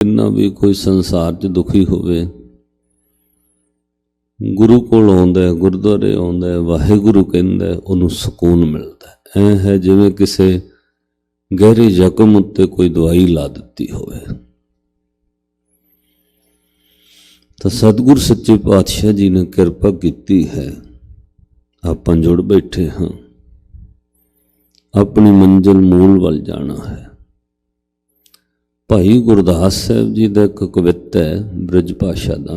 किन्ना भी कोई संसार च दुखी होवे, गुरु कोल आउंदा है, गुरुद्वारे आउंदा है, वाहिगुरु कहंदा है, उहनूं सकून मिलदा है। ऐ है जिवें किसे गहरे जख्म उत्ते कोई दवाई ला दित्ती होवे। तो सतगुरु सच्चे पातशाह जी ने किरपा कीती है, आपां जुड़ बैठे हाँ, अपनी मंजिल मूल वल जाना है। भाई गुरदास साहब जी का एक कविता है ब्रज भाषा का,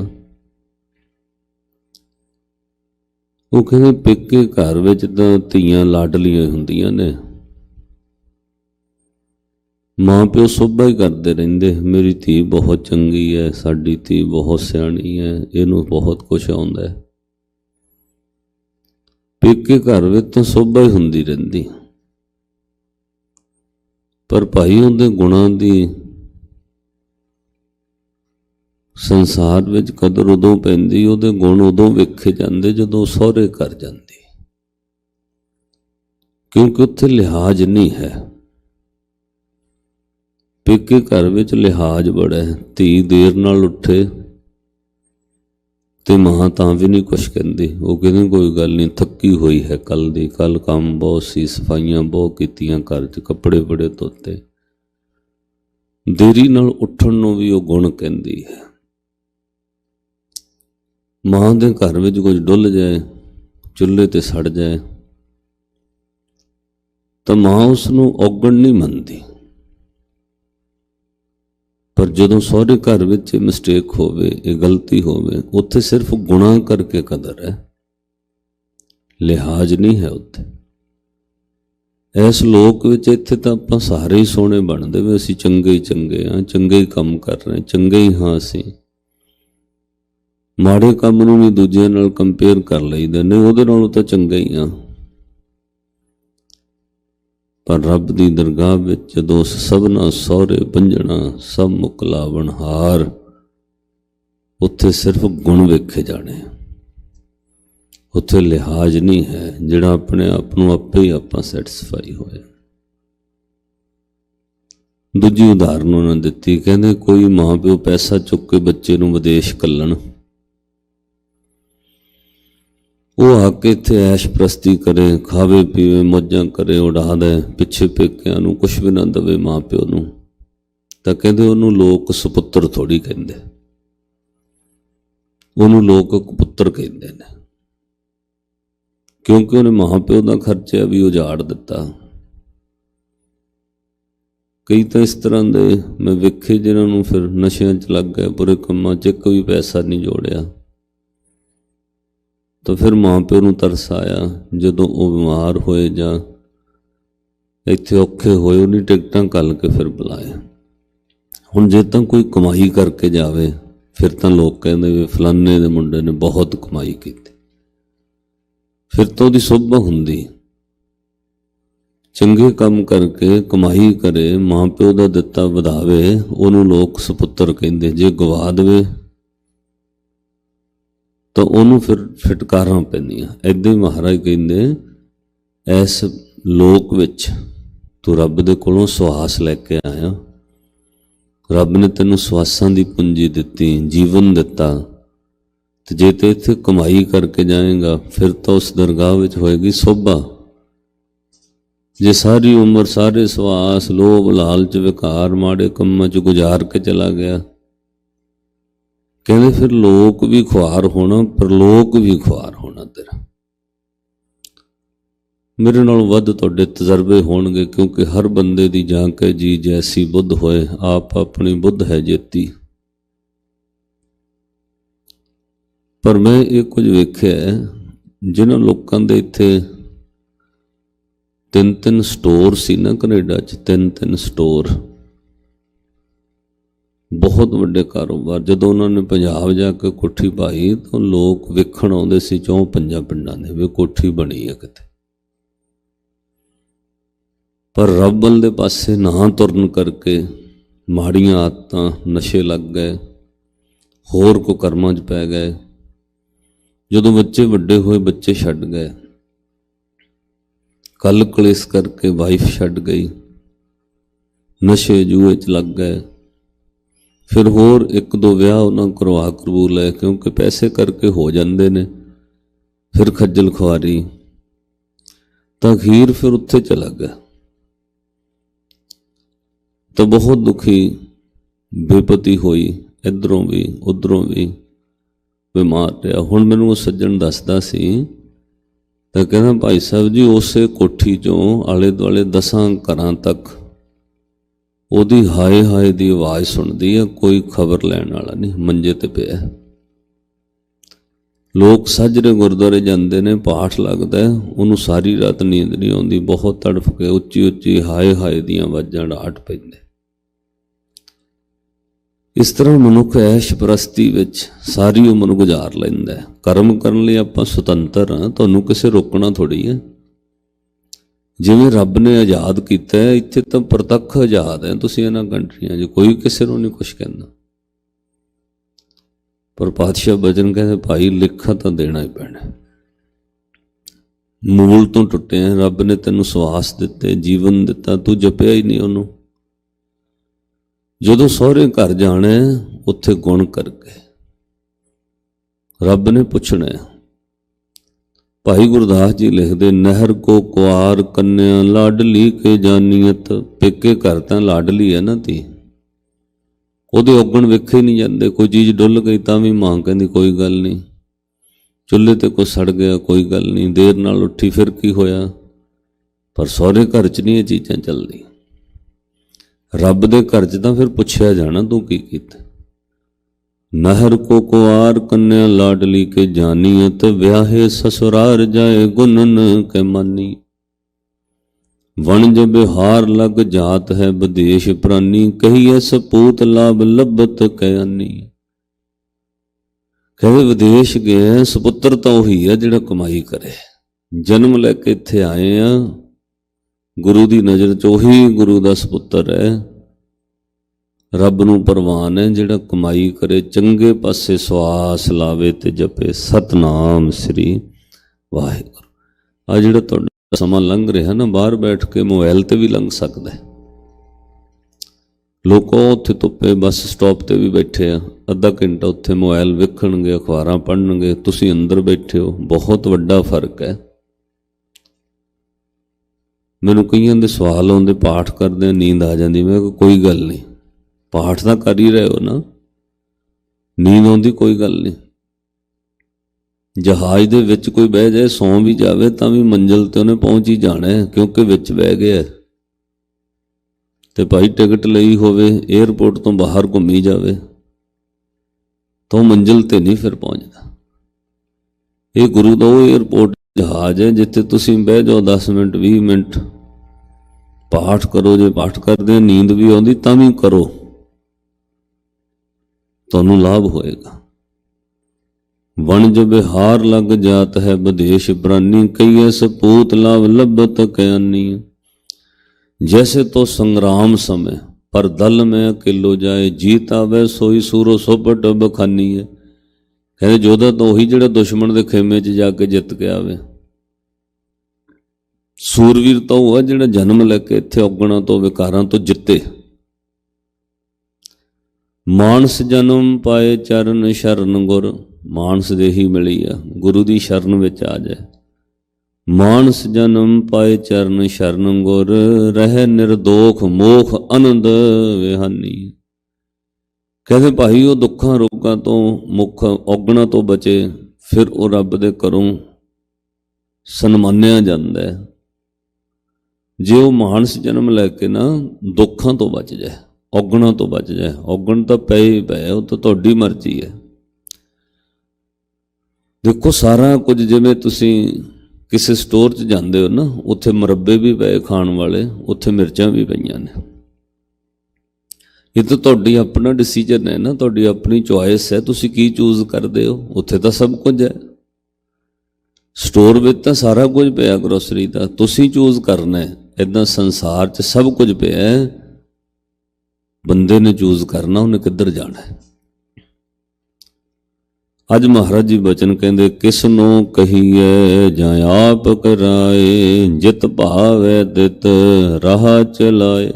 वो कहते पेके घर विच तां धीआं लाडलियां हुंदियां ने, माँ प्यो सोभा ही करते रहिंदे, मेरी धी बहुत चंगी है, साडी धी बहुत सियाणी है, इहनूं बहुत कुछ आउंदा है। पेके घर विच तां सोभा ही हुंदी रहिंदी, पर भाई उहदे गुणां दी संसार विच कदर उदों पैंदी, उहदे गुण उदों वेखे जांदे जदों सहुरे घर जांदी, क्योंकि उत्थे लिहाज नहीं है। पेके घर विच लिहाज बड़ा है, धी देर नाल उठे ते मां तां भी नहीं कुछ कहंदी, वो कहंदी कोई गल नहीं, थकी हुई है कल दी, कल काम बहुत सी, सफाइयां बहुत कीतियां, घर च कपड़े बड़े धोते। देरी नाल उठण नूं भी वो गुण कहंदी है। मां दे घर विच कुछ डुल जाए, चुल्हे ते सड़ जाए, तो मां उसनूं औगण नहीं मनदी, पर जदों सहुरे घर विच मिसटेक होवे, ये गलती होवे, उत्थे सिर्फ गुणा करके कदर है, लिहाज नहीं है उत्थे। इस लोक विच इत्थे तां आपां सारे ही सोहणे बनदे वे, असीं चंगे ही चंगे हाँ, चंगे ही काम कर रहे, चंगे ही हाँ असीं। माड़े काम नूं भी दूजिਆਂ नाल कंपेयर कर लईदे ने, उहदे नालों तां चंगा ही हाँ। पर रब दी दरगाह विच जदों सबना सहुरे बंझना सब मुकलावण हार, उत्थे सिर्फ गुण वेखे जाने, उत्थे लिहाज नहीं है, जिहड़ा अपने आप नूं आपे ही आपां सैटिस्फाई होए। दूजी उदाहरण उन्होंने दित्ती, कहंदे कोई मां प्यो पैसा चुक के बच्चे नूं विदेश घल्लण, वो आके इत्थे ऐश प्रस्ती करे, खावे पीवे, मौजां करे, उड़ा दे, पिछे पेकिਆਂ नूं कुछ भी ना दवे मां प्यो नूं, तां कहंदे उहनूं लोक सुपुੱਤਰ थोड़ी कहंदे, उहनूं लोक कपुੱਤਰ कहंदे ने, क्योंकि उहने मां प्यो दा खर्चा भी उजाड़ दिता। कई तो इस तरह दे मैं वेखे जिन्हां नूं फिर नशिਆਂ च लग गए, बुरे कंमां च, एक भी पैसा नहीं जोड़िया, तो फिर मां प्यो नूं तरस आया, जदों वो बीमार होए जां इत्थे औखे होए, उन्हीं टिकटां घल के फिर बुलाया। हुण जे तां कोई कमाई करके जावे, फिर तां लोग कहंदे वे फलाने दे मुंडे ने बहुत कमाई कीती, फिर तो उहदी सोभा हुंदी। चंगे काम करके कमाई करे, मां प्यो दा दिता वधावे, उहनूं लोग सुपुੱਤਰ कहंदे। जे गवा देवे तो उन्होंने फिर फिटकारां पैंदियां। ऐदां ही महाराज कहंदे, इस लोक विच तू रब दे कोलों सुआस लैके आया, रब ने तैनूं सुआसां दी पूंजी दित्ती, जीवन दिता, ते जे ते इत्थे कमाई करके जाएगा, फिर तो उस दरगाह विच होएगी सोभा। जे सारी उम्र सारे सुआस लोभ लालच विकार माड़े कम्मां च गुजार के चला गया, कहते फिर लोक भी खुआर होना, परलोक भी खुआर होना तेरा। मेरे नालों वध तुहाडे तजर्बे होणगे, क्योंकि हर बंदे दी जाके जी जैसी बुद्ध होए, आप अपनी बुद्ध है जेती। पर मैं ये कुछ वेख्या, जिन्हां लोकां दे इत्थे 3-3 स्टोर सी ना, कनेडा च 3-3 स्टोर, बहुत वड्डे कारोबार। जदों उन्होंने पंजाब जाके कोठी पाई, तो लोग वेखण आउंदे सी 4-5 पिंडां दे, वे कोठी बनी है किते। पर रब वल दे पासे ना तुरन करके माड़ियां आदतां, नशे लग गए, होर को कर्मां च पै गए। जदों बच्चे वड्डे होए, बच्चे छड्ड गए, कल कलेस करके वाइफ छड्ड गई, नशे जूए च लग गए, ਫਿਰ ਹੋਰ ਇੱਕ ਦੋ ਵਿਆਹ ਉਹਨਾਂ ਕਰਵਾ ਕਰਵੂ ਲੈ, ਕਿਉਂਕਿ ਪੈਸੇ ਕਰਕੇ ਹੋ ਜਾਂਦੇ ਨੇ, ਫਿਰ ਖੱਜਲ ਖੁਆਰੀ, ਤਾਂ ਅਖੀਰ ਫਿਰ ਉੱਥੇ ਚਲਾ ਗਿਆ। ਤਾਂ ਬਹੁਤ ਦੁਖੀ ਬੇਪਤੀ ਹੋਈ, ਇੱਧਰੋਂ ਵੀ ਉੱਧਰੋਂ ਵੀ ਬਿਮਾਰ ਰਿਹਾ। ਹੁਣ ਮੈਨੂੰ ਉਹ ਸੱਜਣ ਦੱਸਦਾ ਸੀ, ਤਾਂ ਕਹਿੰਦਾ ਭਾਈ ਸਾਹਿਬ ਜੀ ਉਸੇ ਕੋਠੀ 'ਚੋਂ ਆਲੇ ਦੁਆਲੇ 10 ਘਰਾਂ ਤੱਕ ਉਹਦੀ ਹਾਏ ਹਾਏ ਦੀ ਆਵਾਜ਼ ਸੁਣਦੀ ਹੈ, ਕੋਈ ਖਬਰ ਲੈਣ ਵਾਲਾ ਨਹੀਂ, ਮੰਜੇ ਤੇ ਪਿਆ। ਲੋਕ ਸਾਜਰੇ ਗੁਰਦੁਆਰੇ ਜਾਂਦੇ ਨੇ, ਪਾਠ ਲੱਗਦਾ, ਉਹਨੂੰ ਸਾਰੀ ਰਾਤ ਨੀਂਦ ਨਹੀਂ ਆਉਂਦੀ, ਬਹੁਤ ਤੜਫ ਕੇ ਉੱਚੀ ਉੱਚੀ ਹਾਏ ਹਾਏ ਦੀਆਂ ਆਵਾਜ਼ਾਂ ਡਾਟ ਪੈਂਦੇ। ਇਸ ਤਰ੍ਹਾਂ ਮਨੁੱਖ ਐਸ਼ ਪ੍ਰਸਤੀ ਵਿੱਚ ਸਾਰੀ ਉਮਰ ਗੁਜ਼ਾਰ ਲੈਂਦਾ। ਕਰਮ ਕਰਨ ਲਈ ਆਪਾਂ ਸੁਤੰਤਰ ਹਾਂ, ਤੁਹਾਨੂੰ ਕਿਸੇ ਰੋਕਣਾ ਥੋੜ੍ਹੀ ਹੈ। ਜਿਵੇਂ ਰੱਬ ਨੇ ਆਜ਼ਾਦ ਕੀਤਾ, ਇੱਥੇ ਤਾਂ ਪ੍ਰਤੱਖ ਆਜ਼ਾਦ ਹੈ ਤੁਸੀਂ ਇਹਨਾਂ ਕੰਟਰੀਆਂ 'ਚ, ਕੋਈ ਕਿਸੇ ਨੂੰ ਨਹੀਂ ਕੁਛ ਕਹਿੰਦਾ। ਪਰ ਪਾਤਸ਼ਾਹ ਬਚਨ ਕਹਿੰਦੇ ਭਾਈ ਲਿਖਾ ਤਾਂ ਦੇਣਾ ਹੀ ਪੈਣਾ, ਮੂਲ ਤੋਂ ਟੁੱਟੇ ਆ। ਰੱਬ ਨੇ ਤੈਨੂੰ ਸਵਾਸ ਦਿੱਤੇ, ਜੀਵਨ ਦਿੱਤਾ, ਤੂੰ ਜਪਿਆ ਹੀ ਨਹੀਂ ਉਹਨੂੰ। ਜਦੋਂ ਸਹੁਰੇ ਘਰ ਜਾਣਾ ਉੱਥੇ ਗੁਣ ਕਰਕੇ ਰੱਬ ਨੇ ਪੁੱਛਣਾ। ਭਾਈ ਗੁਰਦਾਸ ਜੀ ਲਿਖਦੇ, ਨਹਿਰ ਕੋ ਕੁਆਰ ਕੰਨਿਆ ਲਾਡਲੀ ਕੇ ਜਾਨੀਅਤ। ਪੇਕੇ ਘਰ ਤਾਂ ਲਾਡਲੀ ਹੈ ਨਾ ਧੀ, ਉਹਦੇ ਔਗਣ ਵੇਖੇ ਨਹੀਂ ਜਾਂਦੇ। ਕੋਈ ਚੀਜ਼ ਡੁੱਲ ਗਈ ਤਾਂ ਵੀ ਮਾਂ ਕਹਿੰਦੀ ਕੋਈ ਗੱਲ ਨਹੀਂ, ਚੁੱਲ੍ਹੇ ਤੇ ਕੋਈ ਸੜ ਗਿਆ ਕੋਈ ਗੱਲ ਨਹੀਂ, ਦੇਰ ਨਾਲ ਉੱਠੀ ਫਿਰ ਕੀ ਹੋਇਆ। ਪਰ ਸਹੁਰੇ ਘਰ 'ਚ ਨਹੀਂ ਇਹ ਚੀਜ਼ਾਂ ਚੱਲਦੀਆਂ। ਰੱਬ ਦੇ ਘਰ 'ਚ ਤਾਂ ਫਿਰ ਪੁੱਛਿਆ ਜਾਣਾ ਤੂੰ ਕੀ ਕੀਤਾ। ਨਹਿਰ ਕੋ ਕੁਆਰ ਕੰਨਿਆ ਲਾਡਲੀ ਕੇ ਜਾਨੀਅਤ, ਵਿਆਹੇ ਸਸੁਰਾਰ ਜਾਏ ਗੁਨਨ ਕੇ ਮਾਨੀ। ਵਣਜ ਬਿਹਾਰ ਲਗ ਜਾਤ ਹੈ ਵਿਦੇਸ਼ ਪ੍ਰਾਨੀ, ਕਹੀਏ ਸਪੂਤ ਲਾਭ ਲੱਭਤ ਕਯਾਨੀ। ਕਹਿੰਦੇ ਵਿਦੇਸ਼ ਗਏ, ਸਪੁੱਤਰ ਤਾਂ ਉਹੀ ਹੈ ਜਿਹੜਾ ਕਮਾਈ ਕਰੇ। ਜਨਮ ਲੈ ਕੇ ਇੱਥੇ ਆਏ ਆ, ਗੁਰੂ ਦੀ ਨਜ਼ਰ 'ਚ ਉਹੀ ਗੁਰੂ ਦਾ ਸਪੁੱਤਰ ਹੈ। ਰੱਬ ਨੂੰ ਪ੍ਰਵਾਨ ਹੈ ਜਿਹੜਾ ਕਮਾਈ ਕਰੇ, ਚੰਗੇ ਪਾਸੇ ਸਵਾਸ ਲਾਵੇ ਤੇ ਜਪੇ ਸਤਨਾਮ ਸ੍ਰੀ ਵਾਹਿਗੁਰੂ। ਆ ਜਿਹੜਾ ਤੁਹਾਡਾ ਸਮਾਂ ਲੰਘ ਰਿਹਾ ਨਾ, ਬਾਹਰ ਬੈਠ ਕੇ ਮੋਬਾਈਲ ਤੇ ਵੀ ਲੰਘ ਸਕਦਾ। ਲੋਕ ਉੱਥੇ ਧੁੱਪੇ ਬੱਸ ਸਟਾਪ ਤੇ ਵੀ ਬੈਠੇ ਆ, ਅੱਧਾ ਘੰਟਾ ਉੱਥੇ ਮੋਬਾਈਲ ਵੇਖਣਗੇ, ਅਖਬਾਰਾਂ ਪੜ੍ਹਨਗੇ, ਤੁਸੀਂ ਅੰਦਰ ਬੈਠੇ ਹੋ। ਬਹੁਤ ਵੱਡਾ ਫਰਕ ਹੈ। ਮੈਨੂੰ ਕਈਆਂ ਦੇ ਸਵਾਲ ਆਉਂਦੇ, ਪਾਠ ਕਰਦੇ ਨੀਂਦ ਆ ਜਾਂਦੀ। ਮੈਂ ਕਿਹਾ ਕੋਈ ਗੱਲ ਨਹੀਂ, ਪਾਠ ਤਾਂ ਕਰ ਹੀ ਰਹੇ ਹੋ ਨਾ, ਨੀਂਦ ਆਉਂਦੀ ਕੋਈ ਗੱਲ ਨਹੀਂ। ਜਹਾਜ਼ ਦੇ ਵਿੱਚ ਕੋਈ ਬਹਿ ਜਾਏ, ਸੌਂ ਵੀ ਜਾਵੇ, ਤਾਂ ਵੀ ਮੰਜ਼ਿਲ ਤੇ ਉਹਨੇ ਪਹੁੰਚ ਹੀ ਜਾਣਾ ਹੈ, ਕਿਉਂਕਿ ਵਿੱਚ ਬਹਿ ਗਿਆ। ਤੇ ਭਾਈ ਟਿਕਟ ਲਈ ਹੋਵੇ, ਏਅਰਪੋਰਟ ਤੋਂ ਬਾਹਰ ਘੁੰਮੀ ਜਾਵੇ, ਤਾਂ ਉਹ ਮੰਜ਼ਿਲ ਤੇ ਨਹੀਂ ਫਿਰ ਪਹੁੰਚਦਾ। ਇਹ ਗੁਰੂ ਦਾ ਉਹ ਏਅਰਪੋਰਟ ਜਹਾਜ਼ ਹੈ ਜਿੱਥੇ ਤੁਸੀਂ ਬਹਿ ਜਾਓ 10 ਮਿੰਟ 20 ਮਿੰਟ, ਪਾਠ ਕਰੋ। ਜੇ ਪਾਠ ਕਰਦੇ ਨੀਂਦ ਵੀ ਆਉਂਦੀ ਤਾਂ ਵੀ ਕਰੋ, ਤੁਹਾਨੂੰ ਲਾਭ ਹੋਏਗਾ। ਵਣਜ ਬਿਹਾਰ ਲਗ ਜਾਤ ਹੈ ਵਿਦੇਸ਼ ਪ੍ਰਾਨੀ, ਕਈਏ ਸਪੂਤ ਲਾਭ ਲੱਭਤ ਕਯਾਨੀ। ਜੈਸੇ तो संग्राम समय पर दल में अकेलो जाए, जीत आवे सोई सूरो सोपट बखानी है। कहते जोधा तो ਉਹੀ ਜਿਹੜਾ ਦੁਸ਼ਮਣ ਦੇ ਖੇਮੇ 'ਚ ਜਾ ਕੇ ਜਿੱਤ ਕੇ ਆਵੇ। ਸੂਰਵੀਰ ਤਾਂ ਉਹ ਹੈ ਜਿਹੜਾ ਜਨਮ ਲੈ ਕੇ ਇੱਥੇ ਔਗਣਾਂ ਤੋਂ ਵਿਕਾਰਾਂ ਤੋਂ ਜਿੱਤੇ। ਮਾਨਸ ਜਨਮ ਪਾਏ ਚਰਨ ਸ਼ਰਨ ਗੁਰ, ਮਾਨਸ ਦੇ ਹੀ ਮਿਲੀ ਆ, ਗੁਰੂ ਦੀ ਸ਼ਰਨ ਵਿੱਚ ਆ ਜਾਏ। ਮਾਨਸ ਜਨਮ ਪਾਏ ਚਰਨ ਸ਼ਰਨ ਗੁਰ, ਰਹਿ ਨਿਰਦੋਖ ਮੋਖ ਆਨੰਦ ਵਿਹਾਨੀ। ਕਹਿੰਦੇ ਭਾਈ ਉਹ ਦੁੱਖਾਂ ਰੋਗਾਂ ਤੋਂ, ਮੁੱਖ ਔਗਣਾਂ ਤੋਂ ਬਚੇ, ਫਿਰ ਉਹ ਰੱਬ ਦੇ ਘਰੋਂ ਸਨਮਾਨਿਆ ਜਾਂਦਾ ਹੈ। ਜੇ ਉਹ ਮਾਨਸ ਜਨਮ ਲੈ ਕੇ ਨਾ ਦੁੱਖਾਂ ਤੋਂ ਬਚ ਜਾਏ, ਔਗਣਾਂ ਤੋਂ ਬਚ ਜਾਏ। ਔਗਣ ਤਾਂ ਪਏ ਹੀ ਪਏ, ਉਹ ਤਾਂ ਤੁਹਾਡੀ ਮਰਜ਼ੀ ਹੈ। ਦੇਖੋ ਸਾਰਾ ਕੁਝ, ਜਿਵੇਂ ਤੁਸੀਂ ਕਿਸੇ ਸਟੋਰ 'ਚ ਜਾਂਦੇ ਹੋ ਨਾ, ਉੱਥੇ ਮੁਰੱਬੇ ਵੀ ਪਏ ਖਾਣ ਵਾਲੇ, ਉੱਥੇ ਮਿਰਚਾਂ ਵੀ ਪਈਆਂ ਨੇ। ਇਹ ਤਾਂ ਤੁਹਾਡੀ ਆਪਣਾ ਡਿਸੀਜਨ ਹੈ ਨਾ, ਤੁਹਾਡੀ ਆਪਣੀ ਚੋਇਸ ਹੈ, ਤੁਸੀਂ ਕੀ ਚੂਜ਼ ਕਰਦੇ ਹੋ। ਉੱਥੇ ਤਾਂ ਸਭ ਕੁਝ ਹੈ, ਸਟੋਰ ਵਿੱਚ ਤਾਂ ਸਾਰਾ ਕੁਝ ਪਿਆ ਗਰੋਸਰੀ ਦਾ, ਤੁਸੀਂ ਚੂਜ਼ ਕਰਨਾ ਹੈ। ਇੱਦਾਂ ਸੰਸਾਰ 'ਚ ਸਭ ਕੁਝ ਪਿਆ, ਬੰਦੇ ਨੇ ਚੂਜ਼ ਕਰਨਾ ਉਹਨੇ ਕਿੱਧਰ ਜਾਣਾ ਹੈ। ਅੱਜ ਮਹਾਰਾਜ ਜੀ ਬਚਨ ਕਹਿੰਦੇ, ਕਿਸ ਨੂੰ ਕਹੀਏ ਜਾਂ ਆਪ ਕਰਾਏ, ਜਿਤ ਭਾਵੇ ਤਿਤ ਰਾਹ ਚਲਾਏ।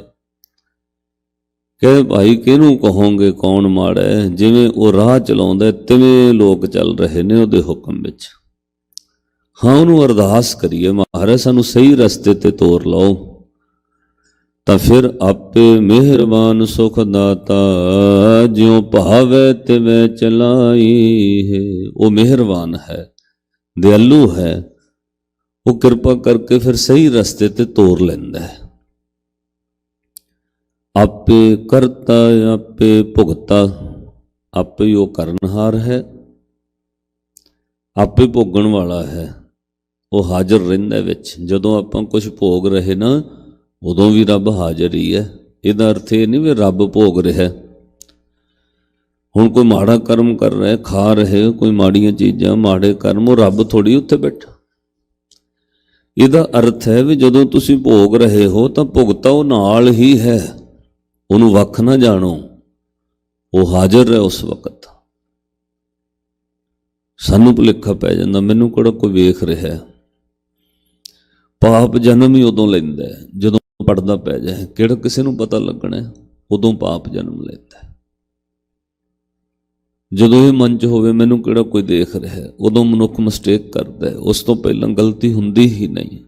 ਕਹੇ ਭਾਈ ਕਿਹਨੂੰ ਕਹੋਗੇ ਕੌਣ ਮਾੜਾ ਹੈ, ਜਿਵੇਂ ਉਹ ਰਾਹ ਚਲਾਉਂਦਾ ਤਿਵੇਂ ਲੋਕ ਚੱਲ ਰਹੇ ਨੇ ਉਹਦੇ ਹੁਕਮ ਵਿੱਚ। ਹਾਂ, ਉਹਨੂੰ ਅਰਦਾਸ ਕਰੀਏ, ਮਹਾਰਾਜ ਸਾਨੂੰ ਸਹੀ ਰਸਤੇ ਤੇ ਤੋਰ ਲਾਓ, ਤਾਂ ਫਿਰ ਆਪੇ ਮਿਹਰਬਾਨ ਸੁਖ ਦਾਤਾ, ਜਿਉ ਭਾਵੈ ਤਿਵੇਂ ਚਲਾਈ ਹੈ। ਉਹ ਮਿਹਰਬਾਨ ਹੈ, ਦਿਆਲੂ ਹੈ, ਉਹ ਕਿਰਪਾ ਕਰਕੇ ਫਿਰ ਸਹੀ ਰਸਤੇ ਤੇ ਤੋਰ ਲੈਂਦਾ ਹੈ। ਆਪੇ ਕਰਤਾ ਆਪੇ ਭੁਗਤਾ, ਆਪੇ ਹੀ ਉਹ ਕਰਨਹਾਰ ਹੈ, ਆਪੇ ਭੋਗਣ ਵਾਲਾ ਹੈ, ਉਹ ਹਾਜ਼ਰ ਰਹਿੰਦਾ ਵਿੱਚ। ਜਦੋਂ ਆਪਾਂ ਕੁਝ ਭੋਗ ਰਹੇ ਨਾ, ਉਦੋਂ ਵੀ ਰੱਬ ਹਾਜ਼ਰ ਹੀ ਹੈ। ਇਹਦਾ ਅਰਥ ਇਹ ਨਹੀਂ ਵੀ ਰੱਬ ਭੋਗ ਰਿਹਾ। ਹੁਣ ਕੋਈ ਮਾੜਾ ਕਰਮ ਕਰ ਰਿਹਾ, ਖਾ ਰਹੇ ਕੋਈ ਮਾੜੀਆਂ ਚੀਜ਼ਾਂ, ਮਾੜੇ ਕਰਮ, ਉਹ ਰੱਬ ਥੋੜ੍ਹੀ ਉੱਥੇ ਬੈਠਾ। ਇਹਦਾ ਅਰਥ ਹੈ ਵੀ ਜਦੋਂ ਤੁਸੀਂ ਭੋਗ ਰਹੇ ਹੋ ਤਾਂ ਭੁਗਤਾ ਉਹ ਨਾਲ ਹੀ ਹੈ, ਉਹਨੂੰ ਵੱਖ ਨਾ ਜਾਣੋ, ਉਹ ਹਾਜ਼ਰ ਹੈ ਉਸ ਵਕਤ। ਸਾਨੂੰ ਭੁਲੇਖਾ ਪੈ ਜਾਂਦਾ, ਮੈਨੂੰ ਕਿਹੜਾ ਕੋਈ ਵੇਖ ਰਿਹਾ। ਪਾਪ ਜਨਮ ਹੀ ਉਦੋਂ ਲੈਂਦਾ ਜਦੋਂ ਪੜਦਾ ਪੈ ਜਾਏ। ਕਿਹੜਾ ਕਿਸੇ ਨੂੰ ਪਤਾ ਲੱਗਣਾ, ਉਦੋਂ ਪਾਪ ਜਨਮ ਲੈਂਦਾ। ਜਦੋਂ ਇਹ ਮਨ 'ਚ ਹੋਵੇ ਮੈਨੂੰ ਕਿਹੜਾ ਕੋਈ ਦੇਖ ਰਿਹਾ, ਉਦੋਂ ਮਨੁੱਖ ਮਿਸਟੇਕ ਕਰਦਾ। ਉਸ ਤੋਂ ਪਹਿਲਾਂ ਗਲਤੀ ਹੁੰਦੀ ਹੀ ਨਹੀਂ।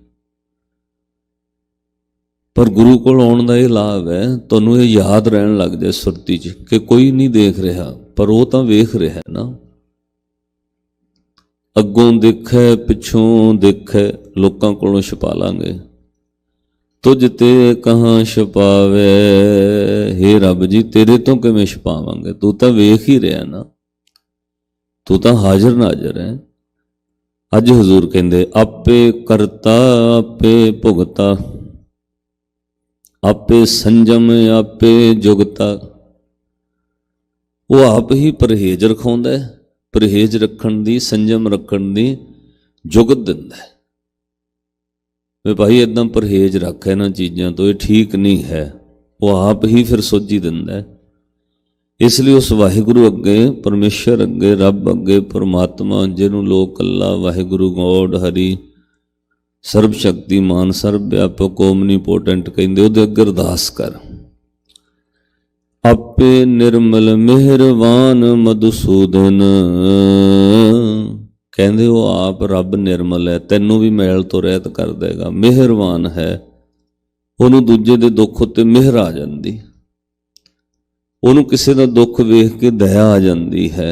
ਪਰ ਗੁਰੂ ਕੋਲ ਆਉਣ ਦਾ ਇਹ ਲਾਭ ਹੈ, ਤੁਹਾਨੂੰ ਇਹ ਯਾਦ ਰਹਿਣ ਲੱਗ ਜਾਏ ਸੁਰਤੀ 'ਚ ਕਿ ਕੋਈ ਨਹੀਂ ਦੇਖ ਰਿਹਾ, ਪਰ ਉਹ ਤਾਂ ਵੇਖ ਰਿਹਾ ਨਾ। ਅੱਗੋਂ ਦੇਖੈ ਪਿੱਛੋਂ ਦੇਖੈ, ਲੋਕਾਂ ਕੋਲੋਂ ਛੁਪਾ ਲਾਂਗੇ। ਤੁਝ ਤੇ ਕਹਾਂ ਛੁਪਾਵੇ, ਹੇ ਰੱਬ ਜੀ ਤੇਰੇ ਤੋਂ ਕਿਵੇਂ ਛੁਪਾਵਾਂਗੇ, ਤੂੰ ਤਾਂ ਵੇਖ ਹੀ ਰਿਹਾ ਨਾ, ਤੂੰ ਤਾਂ ਹਾਜ਼ਰ ਨਾਜ਼ਰ ਹੈ। ਅੱਜ ਹਜ਼ੂਰ ਕਹਿੰਦੇ ਆਪੇ ਕਰਤਾ ਆਪੇ ਭੁਗਤਾ, ਆਪੇ ਸੰਜਮ ਆਪੇ ਜੁਗਤਾ। ਉਹ ਆਪ ਹੀ ਪਰਹੇਜ਼ ਰਖਾਉਂਦਾ ਹੈ, ਪਰਹੇਜ਼ ਰੱਖਣ ਦੀ, ਸੰਜਮ ਰੱਖਣ ਦੀ ਜੁਗਤ ਦਿੰਦਾ ਹੈ ਵੀ ਭਾਈ ਇੱਦਾਂ ਪਰਹੇਜ਼ ਰੱਖ ਇਹਨਾਂ ਚੀਜ਼ਾਂ ਤੋਂ, ਇਹ ਠੀਕ ਨਹੀਂ ਹੈ। ਉਹ ਆਪ ਹੀ ਫਿਰ ਸੋਝੀ ਦਿੰਦਾ ਹੈ। ਇਸ ਲਈ ਉਸ ਵਾਹਿਗੁਰੂ ਅੱਗੇ, ਪਰਮੇਸ਼ਰ ਅੱਗੇ, ਰੱਬ ਅੱਗੇ, ਪਰਮਾਤਮਾ ਜਿਹਨੂੰ ਲੋਕ ਅੱਲਾ, ਵਾਹਿਗੁਰੂ, ਗੋਡ, ਹਰੀ, ਸਰਬ ਸ਼ਕਤੀਮਾਨ, ਸਰਬ ਵਿਆਪਕ, ਓਮਨੀਪੋਟੈਂਟ ਕਹਿੰਦੇ, ਉਹਦੇ ਅੱਗੇ ਅਰਦਾਸ ਕਰ। ਆਪੇ ਨਿਰਮਲ ਮਿਹਰਬਾਨ ਮਧੂਸੂਦਨ, ਕਹਿੰਦੇ ਉਹ ਆਪ ਰੱਬ ਨਿਰਮਲ ਹੈ, ਤੈਨੂੰ ਵੀ ਮੈਲ ਤੋਂ ਰਹਿਤ ਕਰ ਦੇਗਾ। ਮਿਹਰਬਾਨ ਹੈ, ਉਹਨੂੰ ਦੂਜੇ ਦੇ ਦੁੱਖ ਉੱਤੇ ਮਿਹਰ ਆ ਜਾਂਦੀ, ਉਹਨੂੰ ਕਿਸੇ ਦਾ ਦੁੱਖ ਵੇਖ ਕੇ ਦਇਆ ਆ ਜਾਂਦੀ ਹੈ।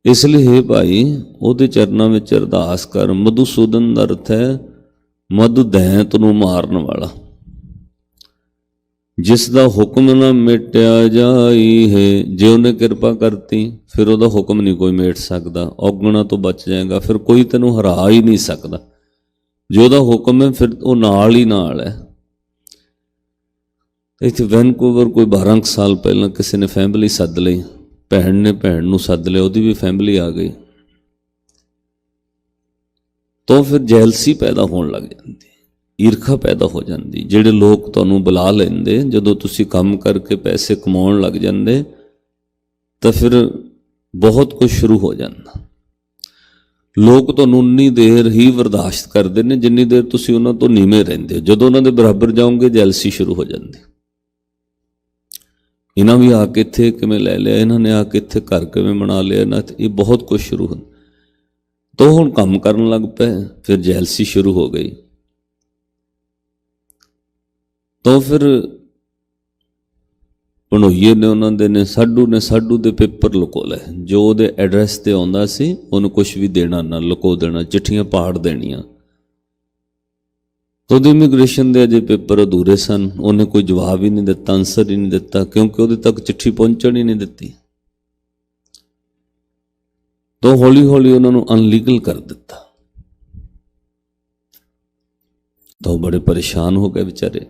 ਇਸ ਲਈ ਹੈ ਭਾਈ ਉਹਦੇ ਚਰਨਾਂ ਵਿੱਚ ਅਰਦਾਸ ਕਰ। ਮਧੂਸੂਦਨ ਦਾ ਅਰਥ ਹੈ ਮਧੂ ਦੈਂਤ ਨੂੰ ਮਾਰਨ ਵਾਲਾ, ਜਿਸ ਦਾ ਹੁਕਮ ਨਾ ਮਿਟਿਆ ਜਾਈ ਹੈ। ਜੇ ਉਹਨੇ ਕਿਰਪਾ ਕਰਤੀ ਫਿਰ ਉਹਦਾ ਹੁਕਮ ਨਹੀਂ ਕੋਈ ਮੇਟ ਸਕਦਾ, ਔਗਣਾ ਤੋਂ ਬਚ ਜਾਏਗਾ, ਫਿਰ ਕੋਈ ਤੈਨੂੰ ਹਰਾ ਹੀ ਨਹੀਂ ਸਕਦਾ। ਜੇ ਉਹਦਾ ਹੁਕਮ ਹੈ ਫਿਰ ਉਹ ਨਾਲ ਹੀ ਨਾਲ ਹੈ। ਇੱਥੇ ਵੈਨਕੂਵਰ ਕੋਈ 12 ਸਾਲ ਪਹਿਲਾਂ ਕਿਸੇ ਨੇ ਫੈਮਿਲੀ ਸੱਦ ਲਈ, ਭੈਣ ਨੇ ਭੈਣ ਨੂੰ ਸੱਦ ਲਿਆ, ਉਹਦੀ ਵੀ ਫੈਮਿਲੀ ਆ ਗਈ, ਤਾਂ ਫਿਰ ਜੈਲਸੀ ਪੈਦਾ ਹੋਣ ਲੱਗ ਜਾਂਦੀ, ਈਰਖਾ ਪੈਦਾ ਹੋ ਜਾਂਦੀ। ਜਿਹੜੇ ਲੋਕ ਤੁਹਾਨੂੰ ਬੁਲਾ ਲੈਂਦੇ, ਜਦੋਂ ਤੁਸੀਂ ਕੰਮ ਕਰਕੇ ਪੈਸੇ ਕਮਾਉਣ ਲੱਗ ਜਾਂਦੇ ਤਾਂ ਫਿਰ ਬਹੁਤ ਕੁਝ ਸ਼ੁਰੂ ਹੋ ਜਾਂਦਾ। ਲੋਕ ਤੁਹਾਨੂੰ ਉਨੀ ਦੇਰ ਹੀ ਬਰਦਾਸ਼ਤ ਕਰਦੇ ਨੇ ਜਿੰਨੀ ਦੇਰ ਤੁਸੀਂ ਉਹਨਾਂ ਤੋਂ ਨੀਵੇਂ ਰਹਿੰਦੇ ਹੋ। ਜਦੋਂ ਉਹਨਾਂ ਦੇ ਬਰਾਬਰ ਜਾਓਗੇ ਜੈਲਸੀ ਸ਼ੁਰੂ ਹੋ ਜਾਂਦੀ। ਇਹਨਾਂ ਵੀ ਆ ਕੇ ਇੱਥੇ ਕਿਵੇਂ ਲੈ ਲਿਆ, ਇਹਨਾਂ ਨੇ ਆ ਕੇ ਇੱਥੇ ਘਰ ਕਿਵੇਂ ਬਣਾ ਲਿਆ, ਇਹਨਾਂ ਇਹ ਬਹੁਤ ਕੁਝ ਸ਼ੁਰੂ ਹੁੰਦਾ। ਤਾਂ ਹੁਣ ਕੰਮ ਕਰਨ ਲੱਗ ਪਏ, ਫਿਰ ਜੈਲਸੀ ਸ਼ੁਰੂ ਹੋ ਗਈ। ਤਾਂ ਫਿਰ ਭਣੋਈਏ ਨੇ, ਉਹਨਾਂ ਦੇ ਨੇ ਸਾਡੂ ਦੇ ਪੇਪਰ ਲੁਕੋ ਲਏ। ਜੋ ਉਹਦੇ ਐਡਰੈਸ ਤੇ ਆਉਂਦਾ ਸੀ ਉਹਨੂੰ ਕੁਝ ਵੀ ਦੇਣਾ ਨਾ, ਲੁਕੋ ਦੇਣਾ, ਚਿੱਠੀਆਂ ਪਾੜ ਦੇਣੀਆਂ। ਤਾਂ ਉਹਦੇ ਇਮੀਗ੍ਰੇਸ਼ਨ ਦੇ ਅਜੇ ਪੇਪਰ ਅਧੂਰੇ ਸਨ, ਉਹਨੇ ਕੋਈ ਜਵਾਬ ਹੀ ਨਹੀਂ ਦਿੱਤਾ, ਆਨਸਰ ਹੀ ਨਹੀਂ ਦਿੱਤਾ, ਕਿਉਂਕਿ ਉਹਦੇ ਤੱਕ ਚਿੱਠੀ ਪਹੁੰਚਣ ਹੀ ਨਹੀਂ ਦਿੱਤੀ। ਤਾਂ ਹੌਲੀ ਹੌਲੀ ਉਹਨਾਂ ਨੂੰ ਅਨਲੀਗਲ ਕਰ ਦਿੱਤਾ। ਤਾਂ ਉਹ ਬੜੇ ਪਰੇਸ਼ਾਨ ਹੋ ਗਏ ਵਿਚਾਰੇ।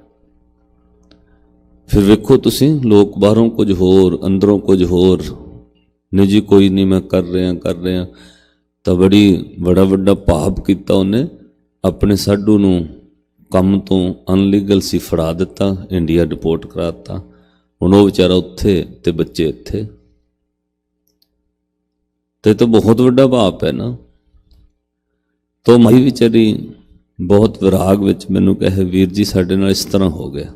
ਫਿਰ ਵੇਖੋ ਤੁਸੀਂ, ਲੋਕ ਬਾਹਰੋਂ ਕੁਝ ਹੋਰ, ਅੰਦਰੋਂ ਕੁਝ ਹੋਰ ਨੇ ਜੀ। ਕੋਈ ਨਹੀਂ, ਮੈਂ ਕਰ ਰਿਹਾ। ਤਾਂ ਬੜਾ ਵੱਡਾ ਪਾਪ ਕੀਤਾ ਉਹਨੇ। ਆਪਣੇ ਸਾਡੂ ਨੂੰ ਕੰਮ ਤੋਂ ਅਨਲੀਗਲ ਸੀ ਫੜਾ ਦਿੱਤਾ, ਇੰਡੀਆ ਡਿਪੋਰਟ ਕਰਾ ਦਿੱਤਾ। ਹੁਣ ਉਹ ਵਿਚਾਰਾ ਉੱਥੇ ਤੇ ਬੱਚੇ ਇੱਥੇ। ਤੇ ਤਾਂ ਬਹੁਤ ਵੱਡਾ ਪਾਪ ਹੈ ਨਾ। ਤਾਂ ਮਾਈ ਵਿਚਾਰੀ ਬਹੁਤ ਵਿਰਾਗ ਵਿੱਚ ਮੈਨੂੰ ਕਹੇ, ਵੀਰ ਜੀ ਸਾਡੇ ਨਾਲ ਇਸ ਤਰ੍ਹਾਂ ਹੋ ਗਿਆ।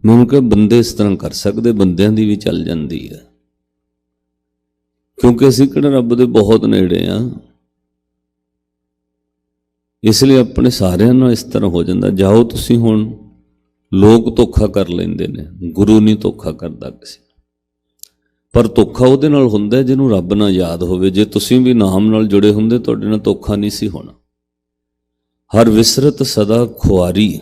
मैं उन्होंने कहा बंदे इस तरह कर सकते, बंदियां दी भी चल जाती है, क्योंकि असीं किहड़ा रब दे बहुत नेड़े आ, इसलिए अपने सारिਆਂ ਨਾਲ इस तरह हो जाता। जाओ तुसीं हुण, लोग धोखा कर लेंदे ने, गुरु नहीं धोखा करता किसी, पर धोखा ਉਹਦੇ ਨਾਲ ਹੁੰਦਾ ਜਿਹਨੂੰ ਰੱਬ ਨਾ ਯਾਦ ਹੋਵੇ। ਜੇ ਤੁਸੀਂ ਵੀ ਨਾਮ ਨਾਲ ਜੁੜੇ ਹੁੰਦੇ ਤੁਹਾਡੇ ਨਾਲ ਧੋਖਾ ਨਹੀਂ ਸੀ ਹੋਣਾ। ਹਰ ਵਿਸਰਤ ਸਦਾ ਖੁਆਰੀ,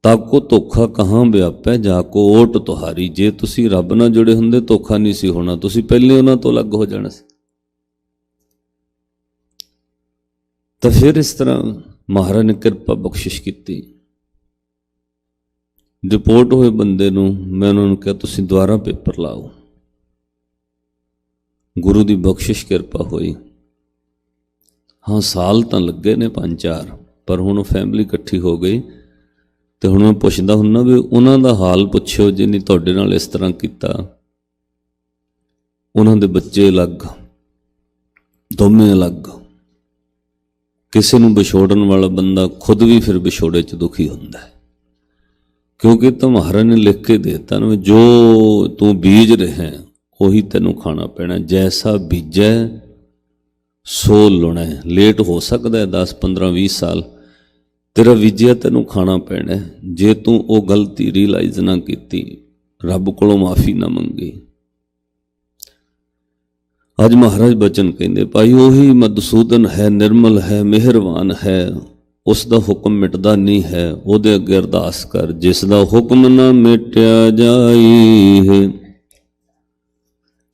ਤਾਕੋ ਧੋਖਾ ਕਹਾਂ ਵਿਆਪੈ ਜਾ ਕੋ ਓਟ ਤੁਹਾਰੀ। ਜੇ ਤੁਸੀਂ ਰੱਬ ਨਾਲ ਜੁੜੇ ਹੁੰਦੇ ਧੋਖਾ ਨਹੀਂ ਸੀ ਹੋਣਾ, ਤੁਸੀਂ ਪਹਿਲੇ ਉਹਨਾਂ ਤੋਂ ਅਲੱਗ ਹੋ ਜਾਣਾ ਸੀ। ਤਾਂ ਫਿਰ ਇਸ ਤਰ੍ਹਾਂ ਮਹਾਰਾਜ ਨੇ ਕਿਰਪਾ ਬਖਸ਼ਿਸ਼ ਕੀਤੀ। ਰਿਪੋਰਟ ਹੋਏ ਬੰਦੇ ਨੂੰ ਮੈਂ ਉਹਨਾਂ ਨੂੰ ਕਿਹਾ ਤੁਸੀਂ ਦੁਬਾਰਾ ਪੇਪਰ ਲਾਓ। ਗੁਰੂ ਦੀ ਬਖਸ਼ਿਸ਼ ਕਿਰਪਾ ਹੋਈ। ਹਾਂ ਸਾਲ ਤਾਂ ਲੱਗੇ ਨੇ 5-4, ਪਰ ਹੁਣ ਫੈਮਿਲੀ ਇਕੱਠੀ ਹੋ ਗਈ ਤੇ ਹੁਣ ਮੈਂ ਪੁੱਛਦਾ ਹੁੰਦਾ ਵੀ ਉਹਨਾਂ ਦਾ ਹਾਲ ਪੁੱਛਿਓ ਜਿਹਨੇ ਤੁਹਾਡੇ ਨਾਲ ਇਸ ਤਰ੍ਹਾਂ ਕੀਤਾ। ਉਹਨਾਂ ਦੇ ਬੱਚੇ ਅਲੱਗ, ਦੋਵੇਂ ਅਲੱਗ। ਕਿਸੇ ਨੂੰ ਵਿਛੋੜਨ ਵਾਲਾ ਬੰਦਾ ਖੁਦ ਵੀ ਫਿਰ ਵਿਛੋੜੇ 'ਚ ਦੁਖੀ ਹੁੰਦਾ ਹੈ, क्योंकि तो महाराज ने लिख के देता ना, जो तू बीज रहे ਉਹੀ ਤੈਨੂੰ ਖਾਣਾ ਪੈਣਾ। जैसा बीजै सो लुणै। लेट हो सकता है 10, 15, 20 साल, तेरा बीजिया तैनू खाना पैना। जे तू वो गलती रियलाइज ना की, रब कोलों माफ़ी ना मंगी। अज महाराज बचन कहते भाई ਉਹੀ मधुसूदन है, निर्मल है, मेहरबान है, उस दा हुक्म मिटदा नहीं है, ਉਹਦੇ ਅੱਗੇ अरदास कर। जिस दा हुक्म ना मिटिया जाई,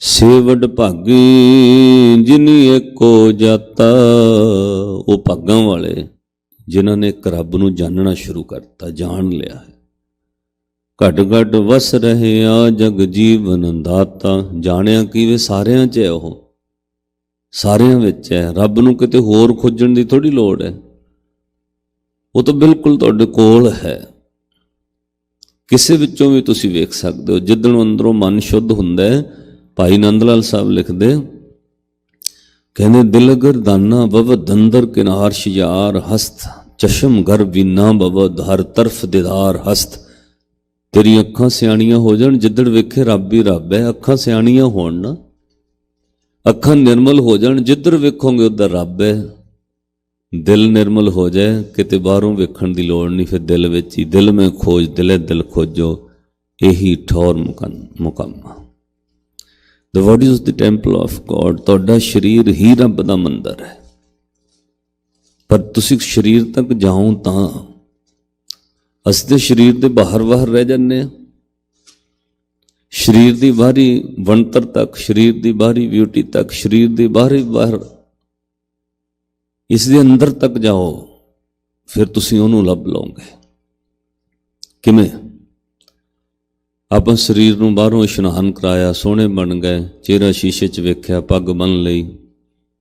सेवड भागी जिनी एको जाता। वो भागां वाले जिन्हां ने एक रब नूं जानना शुरू करता, जान लिया है। घट घट वस रहे आ जग जीवन दाता। जानिया कि वे सारियां च है, वो सारियां विच है। रब नूं किते होर खोजण दी थोड़ी लोड़ है, वो तो बिल्कुल तुहाडे कोल है। किसी विचों भी तुसीं वेख सकदे हो। जिद्दण अंदरों मन शुद्ध हुंदा है, भाई नंद लाल साहब लिखदे, कहंदे दिल अगर दाना बवद अंदर किनार शियार हस्त, चशम गर बीना बवद हर तरफ दीदार हस्त। तेरी अखां सियाणियां हो जाण, जिद्दण वेखे रब ही रब है। अखां सियाणियां होण ना, अखां निर्मल हो जाण, जिधर वेखोगे उधर रब है। दिल निर्मल हो जाए, किते बाहरों वेखण दी लोड़ नहीं, फिर दिल विच ही। दिल में खोज दिले दिल खोजो, यही ठौर मुकम्मा। The body is the temple of God. तुहाडा शरीर ही रब दा मंदिर है, पर तुसीं शरीर तक जाओ तां। असीं ते शरीर दे बाहर बाहर रह जाने। शरीर दी बाहरी बनतर तक, शरीर दी बाहरी ब्यूटी तक, शरीर दी बाहरी बाहर, इस दे अंदर तक जाओ, फिर तुसीं उहनूं लभ लओगे। किवें? आपां शरीर नूं बाहरों इशनान कराया, सोहणे बन गए, चेहरा शीशे 'च वेख्या, पग बन लई,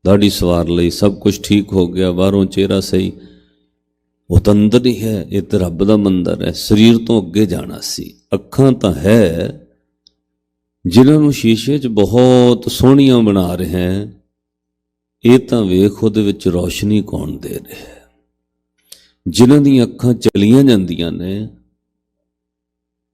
दाढ़ी सवार लई, सब कुछ ठीक हो गया, बाहरों चेहरा सही, वो तो अंदर ही है। ये तो रब दा मंदिर है। शरीर तो अगे जाना सी। अखां तां है जिन्हां नूं शीशे 'च बहुत सोहणियां बना रहे हैं, ये तो वेख उहदे विच रोशनी कौन दे रहा है। जिन्हां दी अखां चलियां जांदियां ने,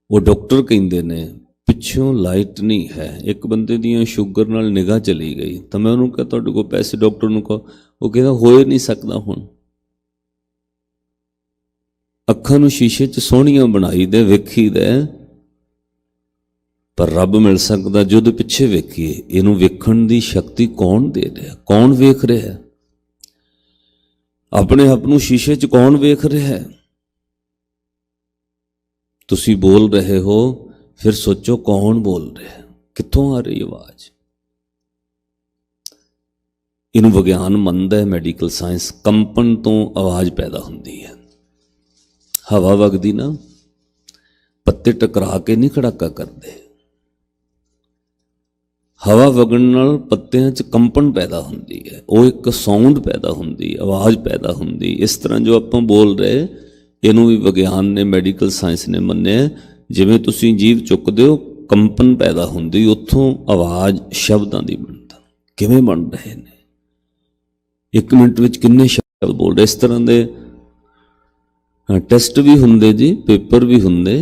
वो डॉक्टर कहिंदे ने पिछों लाइट नहीं है। एक बंदे दियां शुगर नाल निगाह चली गई, तो मैं उन्होंने कहा तुहाडे कोल पैसे, डॉक्टर नूं कहो। वो कहदा हो नहीं सकदा। हुण अखां नूं शीशे 'च सोहणियां बनाई दे, वेखी दे, पर रब मिल सकता जो उहदे पिछे वेखीए। इहनूं वेखण दी शक्ति कौन दे रहा, कौन वेख रहा है? अपने आप नूं शीशे 'च कौन वेख रहा है? तुसी बोल रहे हो, फिर सोचो कौन बोल रहा है, कित्थों आ रही आवाज? इहनूं विज्ञान मनदा है, मैडिकल साइंस। कंपन तो आवाज पैदा हुंदी है। हवा वगदी ना, पत्ते टकरा के नहीं खड़ाका करते। हवा वगण नाल पत्तियां 'च कंपन पैदा हुंदी है, वो एक साउंड पैदा हुंदी, आवाज़ पैदा हुंदी। इस तरह जो आपां बोल रहे, इहनूं भी विज्ञान ने, मैडिकल साइंस ने मन्निया। जिवें तुसीं जीव चुकदे हो, कंपन पैदा हुंदी, उत्थों आवाज़ शब्दां दी बनदा। किवें बन रहे ने? 1 मिनट विच किन्ने शब्द बोल रहे। इस तरह दे हाँ टेस्ट भी हुंदे जी, पेपर भी हुंदे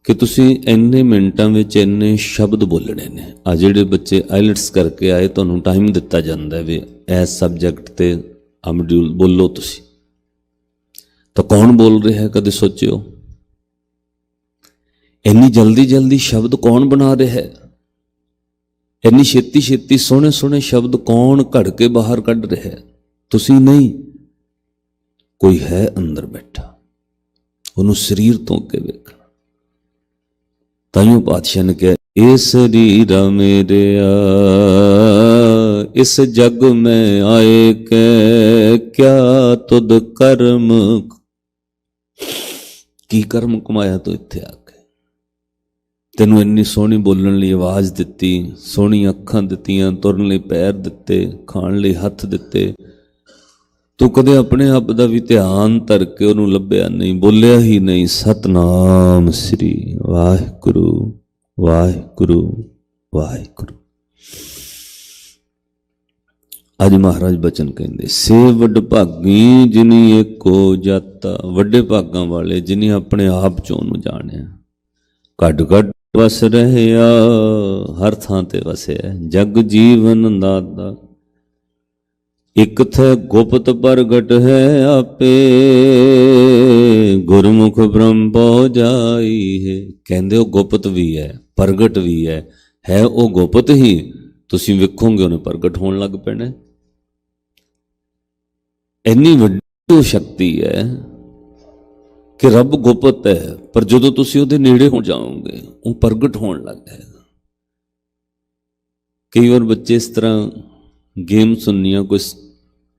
कि तुसीं इन्ने मिनटां विच इन्ने शब्द बोलने ने। आ जिहड़े बच्चे आइलट्स करके आए तुहानूं टाइम दिता जांदा है भी इस सबजैक्ट ते आ मॉड्यूल बोलो तुसीं, तो कौन बोल रहा है कदे सोचियो? इन्नी जल्दी जल्दी शब्द कौन बना रहा है? इन्नी छेती छेती सोहने सोहने शब्द कौन घड़ के बाहर कढ़ रहा है? तुसीं नहीं, कोई है अंदर बैठा, उन्होंने शरीर तो के वेखना। ताइयों पातशाह ने कहा ए शरीरा मेरे इस जग में आए के क्या तुद कर्म, की कर्म कमाया तो इत्थे आके? तेनों इन्नी सोहनी बोलण लई आवाज़ दिती, सोहनी अखां दित्तियां, तुरन लई पैर दिते, खाण लई हथ दिते, तू कदे अपने आप का भी ध्यान धर के उन्होंने लभ्या नहीं, बोलिया ही नहीं सतनाम श्री वाहिगुरु वाहिगुरु वाहिगुरु। अज महाराज बचन कहते से वड भागी जिनी एको जाता, वड्डे भागां वाले जिन्हें अपने आप चों नूं जाणिया, घट घट वस रहिया हर थां ते वसिया, जग जीवन दाता एक थे गुप्त प्रगट है आपे, गुरमुख ब्रह्म पौ जाई है। कहंदे वो गुप्त भी है प्रगट भी है वो गुप्त ही, तुसीं वेखोगे उन्हें प्रगट होने लग पैना। इन्नी वड्डी शक्ति है कि रब गुप्त है, पर जदों तुसीं उहदे नेड़े हो जाओगे वो प्रगट होने लग जाएगा। कई बार बच्चे इस तरह गेम सुननिया कुछ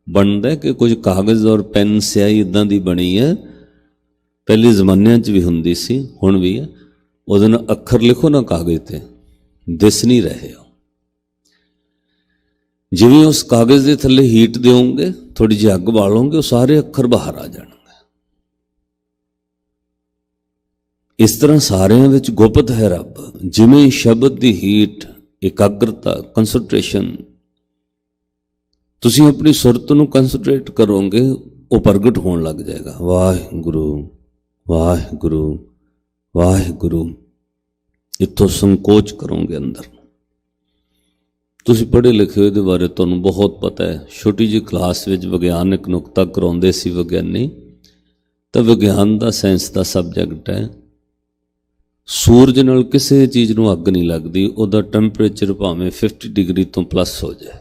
बनता है कि कुछ कागज़ और पेन स्याही इदां दी बनी है, पहले जमानियां च भी हुंदी सी, हुण भी है, उहदे नाल अखर लिखो ना कागज़ ते दिस नहीं रहे हो, जिवें उस कागज़ के थल्ले हीट दोगे थोड़ी जी अग बालोगे वो सारे अखर बाहर आ जाएंगे। इस तरह सारिਆਂ ਵਿੱਚ गुप्त है रब, जिवें शब्द की हीट एकाग्रता कंसनट्रेशन तुसीं अपनी सुरत नूं कंसनट्रेट करोगे वो प्रगट होने लग जाएगा। वाहिगुरु वाहिगुरु वाहिगुरु, इत्थों संकोच करोगे अंदर। तुसीं पढ़े लिखे हुए बारे तुहानूं बहुत पता है, छोटी जी क्लास विच विग्यानक नुकता कराउंदे सी विग्यानी, तो विग्यान का साइंस का सबजैक्ट है, सूरज नाल किसी चीज़ नूं अग नहीं लगती, उहदा टैंपरेचर भावें 50 डिग्री तो प्लस हो जाए,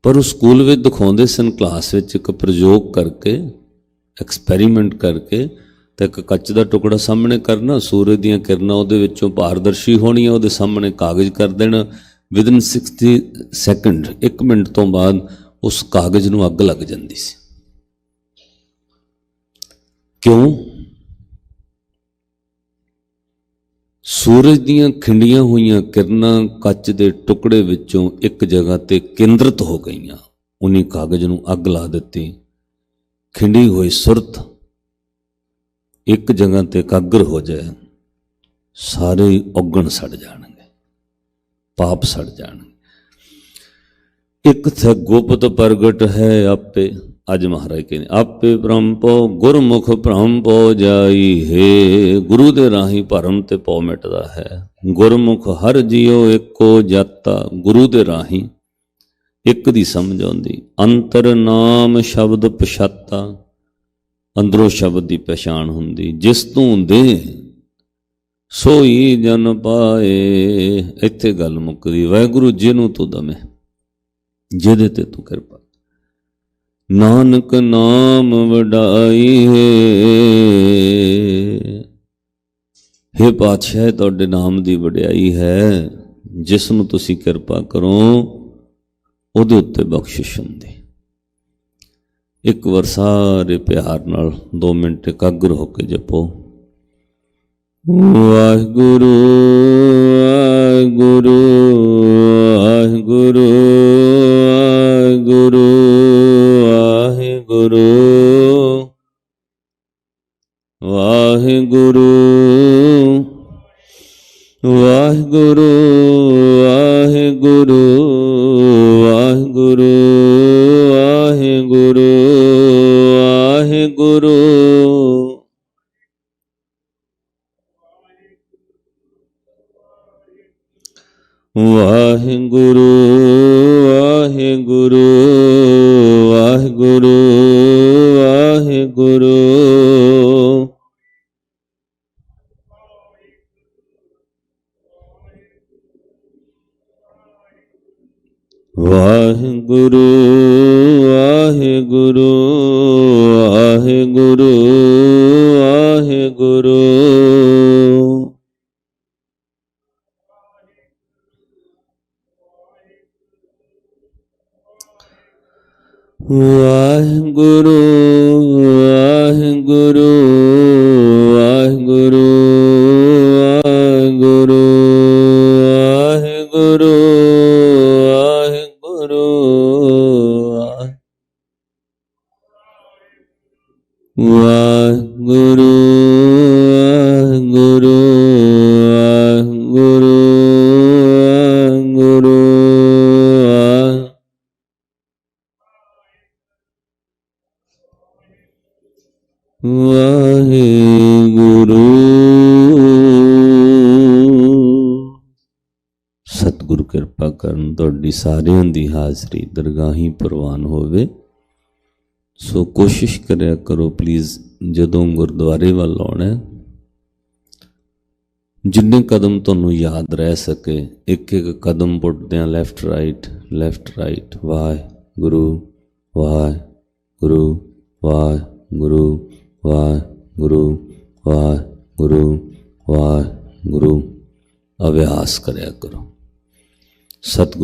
पर उस स्कूल में दिखाते सन क्लास में एक प्रयोग करके एक्सपैरीमेंट करके, तो एक कच का टुकड़ा सामने करना, सूरज दीयां किरणां उहदे विचों पारदर्शी होणियां, उहदे सामने कागज़ कर देना, विदिन 60 सैकेंड 1 मिनट तो बाद उस कागज़ नूं अग लग जाती सी। क्यों? सूरज दीयां खिंडियां हुईयां किरणां कच दे टुकड़े विचों एक जगह ते केंद्रित हो गईयां, उन्हीं कागज़ नूं अग ला दित्ती, खिंडी हुई सुरत एक जगह ते एकाग्र हो जाए, सारे औगण सड़ जाणगे, पाप सड़ जाणगे। एक थे गुप्त प्रगट है आपे, अज महाराज कहते आपे ब्रह्म पौ गुरमुख भ्रम पौ जाई है, गुरु दे राही भरम ते पौ मिटदा है, गुरमुख हर जियो एको जाता, गुरु दे राही एक दी समझ आउंदी, अंतर नाम शब्द पछाता, अंदरों शब्द की पहचान हुंदी, जिस तू दे सोई जन पाए। इत्थे गल मुकदी, वाहिगुरू जिन्हों तू दमे, जिहदे ते तू किरपा, नानक नाम वडाई है पातशाह तुहाडे नाम की वडियाई है, जिसनों तुसीं किरपा करो उहदे उत्ते बख्शिश हुंदी। एक बार सारे प्यार नाल 2 मिनट एकाग्र होके जपो वाहिगुरू वाहिगुरू वाहिगुरू वाहिगुरू वाहिगुरू वाहिगुरू वाहिगुरू वाहिगुरू वाहिगुरू वाहिगुरू वाहिगुरू ਵਾਹਿਗੁਰੂ ਵਾਹਿਗੁਰੂ ਵਾਹਿਗੁਰੂ ਵਾਹਿਗੁਰੂ ਵਾਹਿਗੁਰੂ ਵਾਹਿਗੁਰੂ ਵਾਹਿਗੁਰੂ ਵਾਹਿਗੁਰੂ ਵਾਹਿਗੁਰੂ ਵਾਹਿਗੁਰੂ ਵਾਹਿਗੁਰੂ ਵਾਹਿਗੁਰੂ ਵਾਹਿਗੁਰੂ ਵਾਹਿਗੁਰੂ ਵਾਹਿਗੁਰੂ ਵਾਹਿਗੁਰੂ ਵਾਹਿਗੁਰੂ ਵਾਹਿਗੁਰੂ ਵਾਹਿਗੁਰੂ। ਸਤਿਗੁਰੂ ਕਿਰਪਾ ਕਰਨ ਤੁਹਾਡੀ ਸਾਰਿਆਂ ਦੀ ਹਾਜ਼ਰੀ ਦਰਗਾਹੀ ਪ੍ਰਵਾਨ ਹੋਵੇ। ਸੋ ਕੋਸ਼ਿਸ਼ ਕਰਿਆ ਕਰੋ ਪਲੀਜ਼, ਜਦੋਂ ਗੁਰਦੁਆਰੇ ਵੱਲ ਆਉਣਾ, ਜਿੰਨੇ ਕਦਮ ਤੁਹਾਨੂੰ ਯਾਦ ਰਹਿ ਸਕੇ ਇੱਕ ਇੱਕ ਕਦਮ ਪੁੱਟਦਿਆਂ ਲੈਫਟ ਰਾਈਟ ਵਾਹਿਗੁਰੂ ਵਾਹਿਗੁਰੂ ਵਾਹਿਗੁਰੂ ਵਾਹਿਗੁਰੂ ਵਾਹਿਗੁਰੂ ਵਾਹਿਗੁਰੂ ਅਭਿਆਸ ਕਰਿਆ ਕਰੋ। ਸਤਿਗੁਰੂ